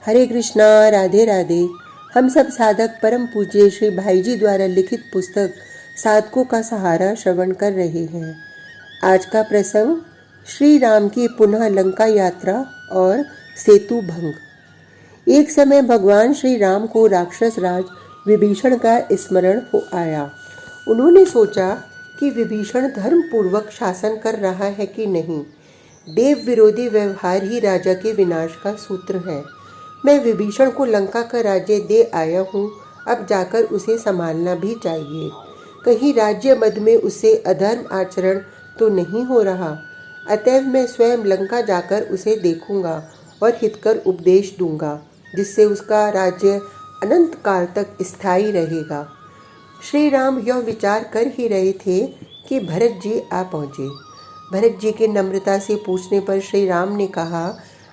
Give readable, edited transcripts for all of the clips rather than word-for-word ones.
हरे कृष्णा, राधे राधे। हम सब साधक परम पूज्य श्री भाई जी द्वारा लिखित पुस्तक साधकों का सहारा श्रवण कर रहे हैं। आज का प्रसंग श्री राम की पुनः लंका यात्रा और सेतु भंग। एक समय भगवान श्री राम को राक्षस राज विभीषण का स्मरण हो आया। उन्होंने सोचा कि विभीषण धर्म पूर्वक शासन कर रहा है कि नहीं। देव विरोधी व्यवहार ही राजा के विनाश का सूत्र है। मैं विभीषण को लंका का राज्य दे आया हूँ, अब जाकर उसे संभालना भी चाहिए। कहीं राज्य मद में उससे अधर्म आचरण तो नहीं हो रहा। अतएव मैं स्वयं लंका जाकर उसे देखूंगा और हितकर उपदेश दूंगा, जिससे उसका राज्य अनंत काल तक स्थायी रहेगा। श्री राम यह विचार कर ही रहे थे कि भरत जी आ पहुँचे। भरत जी के नम्रता से पूछने पर श्री राम ने कहा,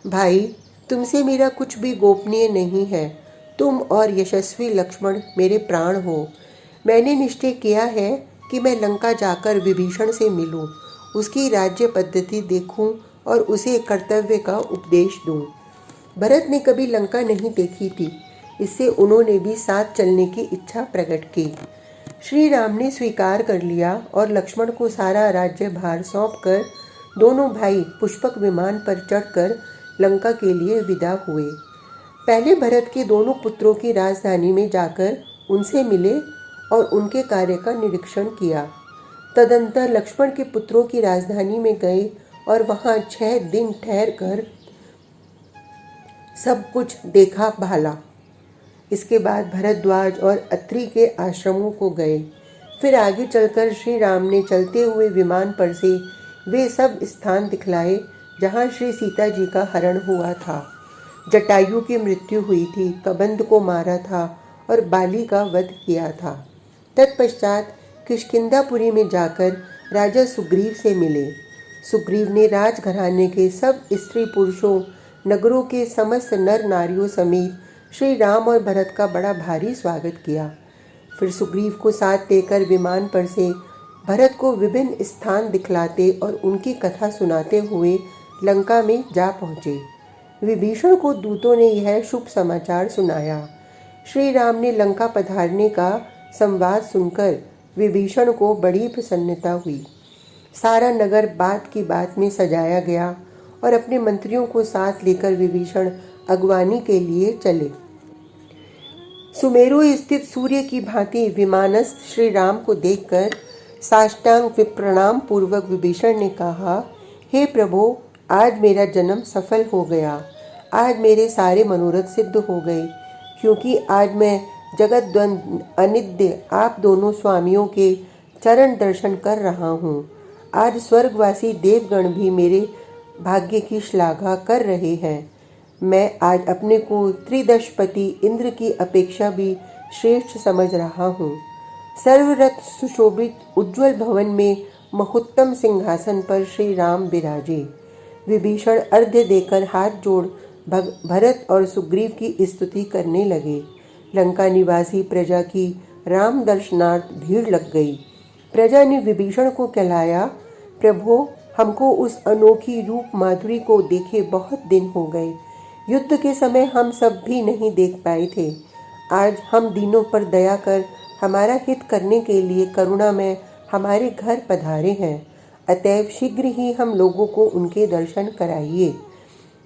भाई, तुमसे मेरा कुछ भी गोपनीय नहीं है। तुम और यशस्वी लक्ष्मण मेरे प्राण हो। मैंने निश्चय किया है कि मैं लंका जाकर विभीषण से मिलूं, उसकी राज्य पद्धति देखूं और उसे कर्तव्य का उपदेश दूं। भरत ने कभी लंका नहीं देखी थी, इससे उन्होंने भी साथ चलने की इच्छा प्रकट की। श्री राम ने स्वीकार कर लिया और लक्ष्मण को सारा राज्य भार सौंपकर दोनों भाई पुष्पक विमान पर चढ़कर लंका के लिए विदा हुए। पहले भरत के दोनों पुत्रों की राजधानी में जाकर उनसे मिले और उनके कार्य का निरीक्षण किया। तदंतर लक्ष्मण के पुत्रों की राजधानी में गए और वहां 6 दिन ठहर कर सब कुछ देखा भाला। इसके बाद भरद्वाज और अत्रि के आश्रमों को गए। फिर आगे चलकर श्री राम ने चलते हुए विमान पर से वे सब स्थान दिखलाए जहाँ श्री सीता जी का हरण हुआ था, जटायु की मृत्यु हुई थी, कबंध को मारा था और बाली का वध किया था। तत्पश्चात किष्किंधापुरी में जाकर राजा सुग्रीव से मिले। सुग्रीव ने राजघराने के सब स्त्री पुरुषों, नगरों के समस्त नर नारियों समेत श्री राम और भरत का बड़ा भारी स्वागत किया। फिर सुग्रीव को साथ लेकर विमान पर से भरत को विभिन्न स्थान दिखलाते और उनकी कथा सुनाते हुए लंका में जा पहुँचे। विभीषण को दूतों ने यह शुभ समाचार सुनाया। श्री राम ने लंका पधारने का संवाद सुनकर विभीषण को बड़ी प्रसन्नता हुई। सारा नगर बात की बात में सजाया गया और अपने मंत्रियों को साथ लेकर विभीषण अगवानी के लिए चले। सुमेरु स्थित सूर्य की भांति विमानस्थ श्री राम को देखकर साष्टांग प्रणाम पूर्वक विभीषण ने कहा, हे प्रभु, आज मेरा जन्म सफल हो गया। आज मेरे सारे मनोरथ सिद्ध हो गए, क्योंकि आज मैं जगद्वंद अनिद्य आप दोनों स्वामियों के चरण दर्शन कर रहा हूँ। आज स्वर्गवासी देवगण भी मेरे भाग्य की श्लाघा कर रहे हैं। मैं आज अपने को त्रिदशपति इंद्र की अपेक्षा भी श्रेष्ठ समझ रहा हूँ। सर्वरथ सुशोभित उज्ज्वल भवन में महोत्तम सिंहासन पर श्री राम विराजे। विभीषण अर्घ्य देकर हाथ जोड़ भरत और सुग्रीव की स्तुति करने लगे। लंका निवासी प्रजा की राम दर्शनार्थ भीड़ लग गई। प्रजा ने विभीषण को कहलाया, प्रभु, हमको उस अनोखी रूप माधुरी को देखे बहुत दिन हो गए। युद्ध के समय हम सब भी नहीं देख पाए थे। आज हम दीनों पर दया कर हमारा हित करने के लिए करुणा में हमारे घर पधारे हैं। अतएव शीघ्र ही हम लोगों को उनके दर्शन कराइए।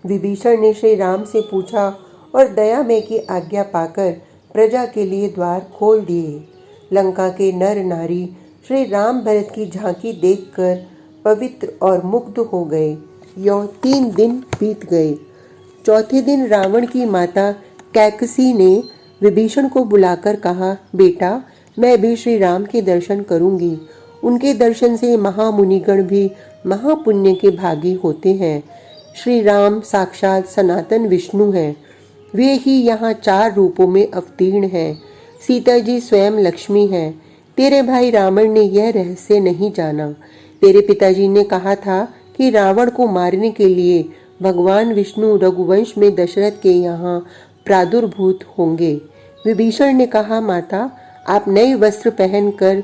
विभीषण ने श्री राम से पूछा और दया में की आज्ञा पाकर प्रजा के लिए द्वार खोल दिए। लंका के नर नारी श्री राम भरत की झांकी देखकर पवित्र और मुग्ध हो गए। यों 3 दिन बीत गए। चौथे दिन रावण की माता कैकसी ने विभीषण को बुलाकर कहा, बेटा, मैं भी श्री राम के दर्शन करूंगी। उनके दर्शन से महामुनिगण भी महापुण्य के भागी होते हैं। श्री राम साक्षात सनातन विष्णु हैं। वे ही यहाँ 4 रूपों में अवतीर्ण हैं। सीता जी स्वयं लक्ष्मी हैं। तेरे भाई रावण ने यह रहस्य नहीं जाना। तेरे पिताजी ने कहा था कि रावण को मारने के लिए भगवान विष्णु रघुवंश में दशरथ के यहाँ प्रादुर्भूत होंगे। विभीषण ने कहा, माता, आप नए वस्त्र पहनकर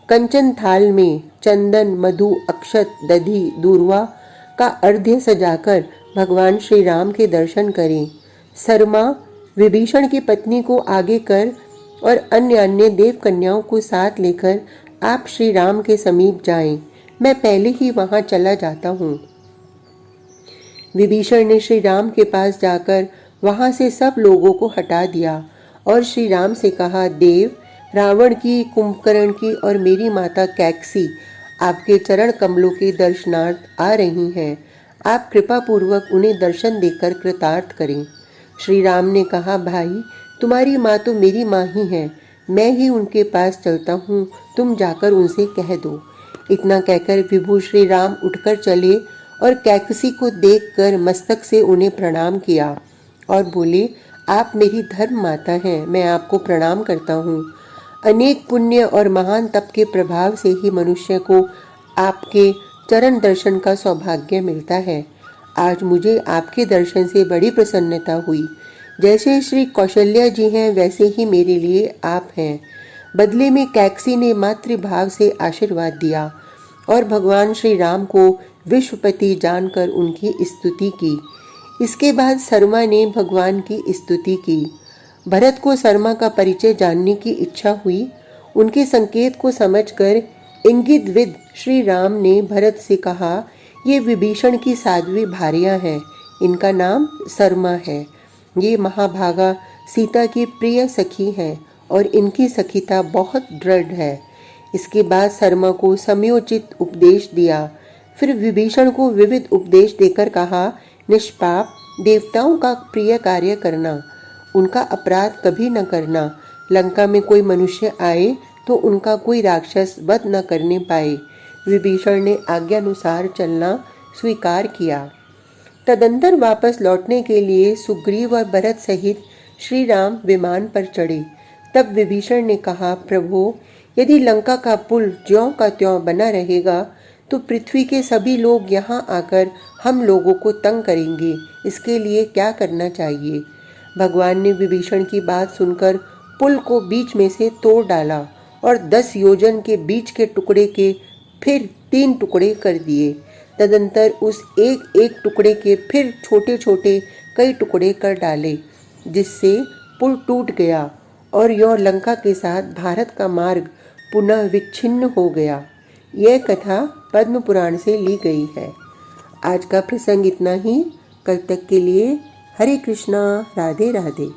कंचन थाल में चंदन, मधु, अक्षत, दधि, दूर्वा का अर्घ्य सजाकर भगवान श्री राम के दर्शन करें। सरमा विभीषण की पत्नी को आगे कर और अन्य अन्य देव कन्याओं को साथ लेकर आप श्री राम के समीप जाएं। मैं पहले ही वहां चला जाता हूँ। विभीषण ने श्री राम के पास जाकर वहां से सब लोगों को हटा दिया और श्री राम से कहा, देव, रावण की, कुंभकर्ण की और मेरी माता कैकसी आपके चरण कमलों के दर्शनार्थ आ रही हैं। आप कृपा पूर्वक उन्हें दर्शन देकर कृतार्थ करें। श्री राम ने कहा, भाई, तुम्हारी माँ तो मेरी माँ ही है, मैं ही उनके पास चलता हूँ, तुम जाकर उनसे कह दो। इतना कहकर विभु श्री राम उठकर चले और कैकसी को देखकर मस्तक से उन्हें प्रणाम किया और बोले, आप मेरी धर्म माता हैं, मैं आपको प्रणाम करता हूँ। अनेक पुण्य और महान तप के प्रभाव से ही मनुष्य को आपके चरण दर्शन का सौभाग्य मिलता है। आज मुझे आपके दर्शन से बड़ी प्रसन्नता हुई। जैसे श्री कौशल्या जी हैं वैसे ही मेरे लिए आप हैं। बदले में कैकसी ने मातृभाव से आशीर्वाद दिया और भगवान श्री राम को विश्वपति जानकर उनकी स्तुति की। इसके बाद सरमा ने भगवान की स्तुति की। भरत को सरमा का परिचय जानने की इच्छा हुई। उनके संकेत को समझकर इंगित विद श्री राम ने भरत से कहा, ये विभीषण की साध्वी भार्या है, इनका नाम सरमा है। ये महाभागा सीता की प्रिय सखी है और इनकी सखीता बहुत दृढ़ है। इसके बाद सरमा को समयोचित उपदेश दिया। फिर विभीषण को विविध उपदेश देकर कहा, निष्पाप देवताओं का प्रिय कार्य करना, उनका अपराध कभी न करना, लंका में कोई मनुष्य आए तो उनका कोई राक्षस वध न करने पाए। विभीषण ने आज्ञानुसार चलना स्वीकार किया। तदंतर वापस लौटने के लिए सुग्रीव और भरत सहित श्री राम विमान पर चढ़े। तब विभीषण ने कहा, प्रभु, यदि लंका का पुल ज्यों का त्यों बना रहेगा तो पृथ्वी के सभी लोग यहाँ आकर हम लोगों को तंग करेंगे। इसके लिए क्या करना चाहिए? भगवान ने विभीषण की बात सुनकर पुल को बीच में से तोड़ डाला और 10 योजन के बीच के टुकड़े के फिर 3 टुकड़े कर दिए। तदंतर उस एक एक टुकड़े के फिर छोटे छोटे कई टुकड़े कर डाले, जिससे पुल टूट गया और यों लंका के साथ भारत का मार्ग पुनः विच्छिन्न हो गया। यह कथा पद्म पुराण से ली गई है। आज का प्रसंग इतना ही। कल तक के लिए हरे कृष्णा, राधे राधे।